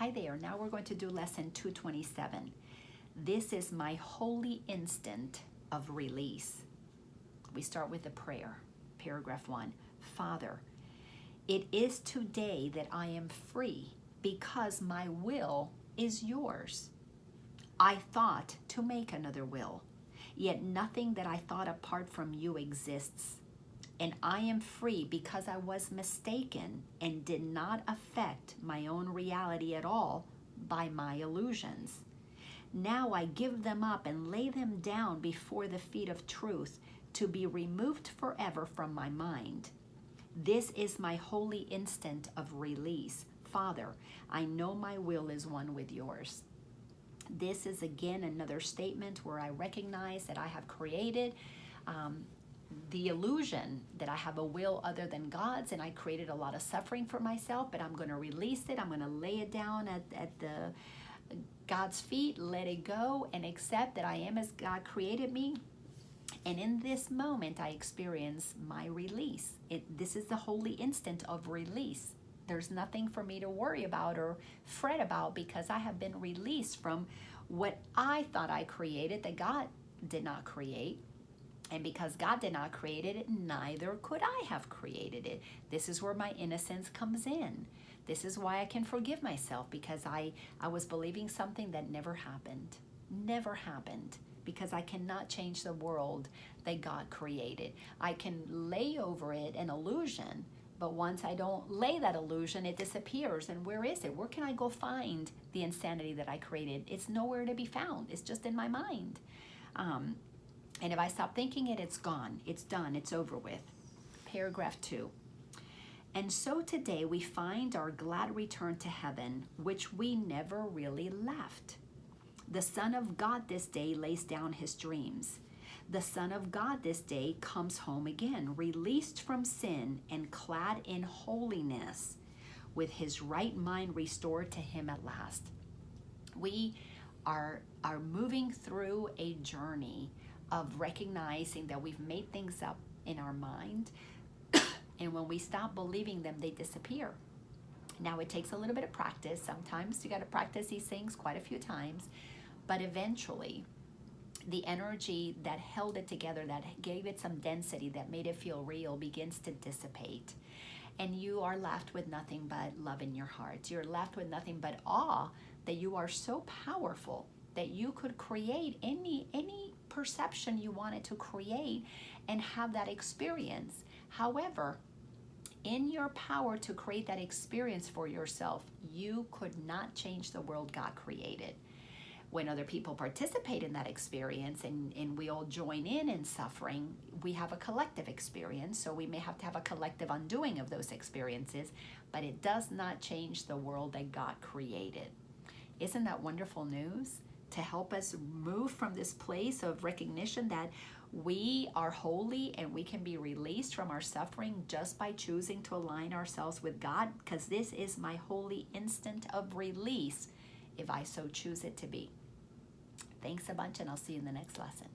Hi there. Now we're going to do lesson 227. This is my holy instant of release. We start with the prayer. Paragraph 1. Father, it is today that I am free because my will is yours. I thought to make another will, yet nothing that I thought apart from you exists. And I am free because I was mistaken and did not affect my own reality at all by my illusions. Now I give them up and lay them down before the feet of truth to be removed forever from my mind. This is my holy instant of release. Father, I know my will is one with yours. This is again another statement where I recognize that I have created the illusion that I have a will other than God's, and I created a lot of suffering for myself, but I'm going to release it. I'm going to lay it down at the God's feet, let it go, and accept that I am as God created me. And in this moment, I experience my release. This is the holy instant of release. There's nothing for me to worry about or fret about because I have been released from what I thought I created that God did not create. And because God did not create it, neither could I have created it. This is where my innocence comes in. This is why I can forgive myself, because I was believing something that never happened. Never happened. Because I cannot change the world that God created. I can lay over it an illusion, but once I don't lay that illusion, it disappears. And where is it? Where can I go find the insanity that I created? It's nowhere to be found. It's just in my mind. And if I stop thinking it, it's gone. It's done. It's over with. Paragraph 2. And so today we find our glad return to heaven, which we never really left. The Son of God this day lays down his dreams. The Son of God this day comes home again, released from sin and clad in holiness, with his right mind restored to him at last. We are moving through a journey of recognizing that we've made things up in our mind, and when we stop believing them, they disappear. Now, it takes a little bit of practice. Sometimes you got to practice these things quite a few times, but eventually the energy that held it together, that gave it some density, that made it feel real, begins to dissipate. And you are left with nothing but love in your heart. You're left with nothing but awe that you are so powerful that you could create any perception you wanted to create and have that experience. However, in your power to create that experience for yourself, you could not change the world God created. When other people participate in that experience and we all join in suffering, we have a collective experience. So we may have to have a collective undoing of those experiences, but it does not change the world that God created. Isn't that wonderful news? To help us move from this place of recognition that we are holy and we can be released from our suffering just by choosing to align ourselves with God, because this is my holy instant of release if I so choose it to be. Thanks a bunch, and I'll see you in the next lesson.